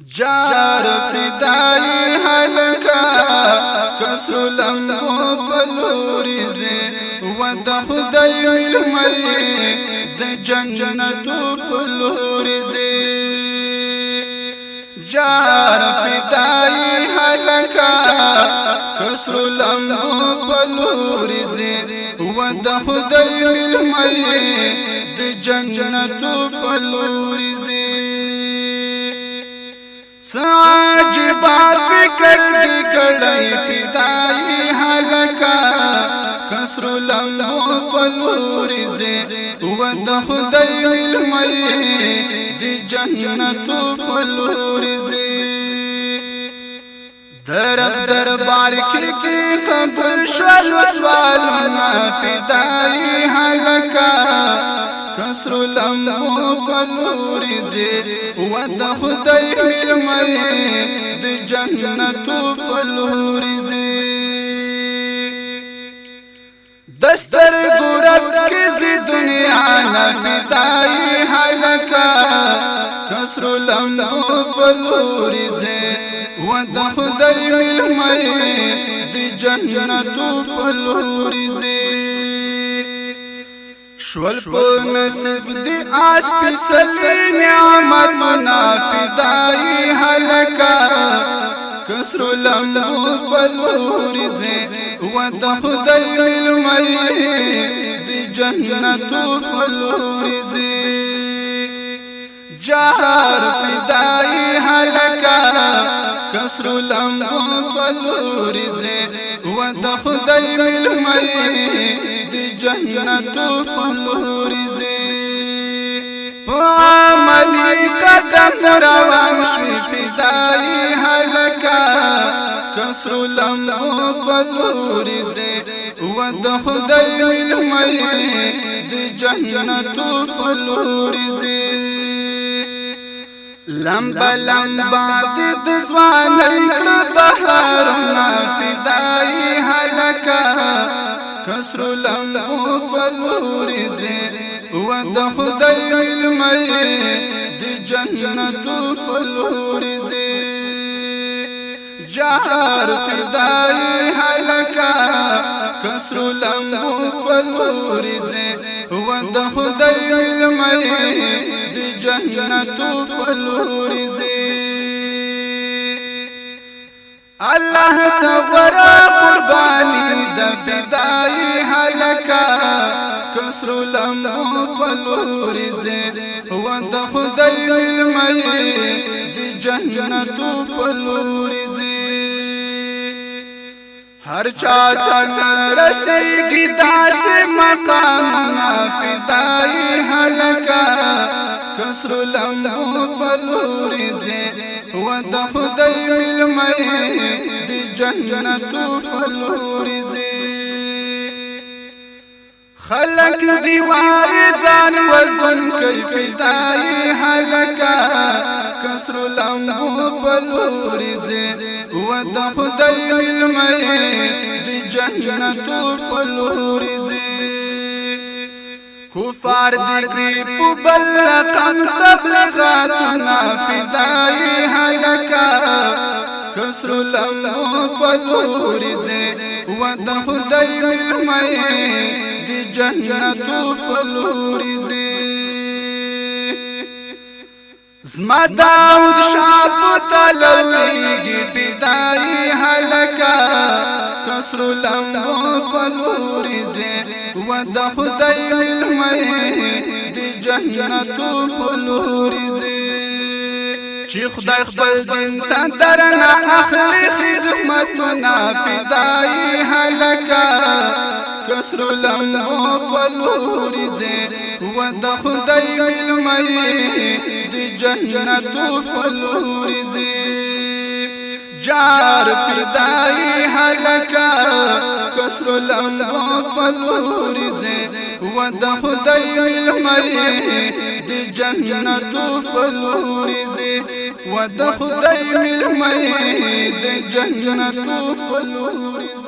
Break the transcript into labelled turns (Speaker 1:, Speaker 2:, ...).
Speaker 1: جار فدائی حلقا کسر لمبو پلوری زی و دا خدای ملمئی دا جنتو پلوری زی جار فدائی حلقا کسر لمبو پلوری زی و دا خدای ملمئی دا جنتو پلوری زی ساجبات فکر دی کڑائی فدائی حلقا کسر لمبو پلوری زی و دا خدای ملمئی دی جنتو پلوری زی دربار کی قبل شل سوالنا فدائی حلقا کسر لمبو پلوری زی و دا خدای ملمئی دی جنتو پلوری زی دستر گورف کسی دنیا نا فدائی حلقا کسر لمبو پلوری زی و دا خدای ملمئی دی جنتو پلوری زی شول پر نصیب دی آس پسلی نعمتنا فدائی حلقا کسر لمبو پلوری زی و دا خدای ملمئی دی جنتو پلوری زی جار فدائی حلقا کسر لمبو پلوری زی و دا خدای ملمئی دی جنتو پلوری زی عملی قدم روان شوی فدائی حلقا کسر لمبو پلوری زی و دا خدای ملمئی دی جنتو پلوری زی لمبا لمبا دی دزوانی کړه بهارنا فدائی حلقا کسر لمبو پلوری زی و دا خدای ملمئی دی جنتو پلوری زی جار فدائی حلقا کسر لمبو پلوری زی و دا خدای ملمئی دی جنتو پلوری زی اللہ تغورا قربانی دا فدائی حلقا کسر لمبو پلوری زی و دا خدای ملمئی دی جنتو پلوری زی ہر چاہتا نرسیگی داس مقامنا فدائی حلقا کسر لمبو پلوری زی و دا خدای ملمئی دی جنتو پلوری زی خلق دیوائی زان وزن کئی فدائی حلقا کسر لمبو پلوری زی و دا خدای ملمئی دی جنتو پلوری زی کفار دیکری پو بل رقم تبلیغاتنا فدائی حلقا کسر لمبو پلوری زی و دا خدای ملمئی دی جنتو پلوری زی زما داود شاپو تلویگی فدائی حلقا کسر لمبو پلوری زی و دا خدای ملمئی دی جنتو پلوری زی چی خدای خپل دین تا درنا اخلی خدمتنا فدائی حلقا کسر لمبو پلوری زی و دا خدای ملمئی دی جنتو پلوری زی جار فدائی حلقا کسر لمبو پلوری زی و دا خدای ملمئی دی جنتو پلوری زی و دا خدای ملمئی دی جنتو پلوری زی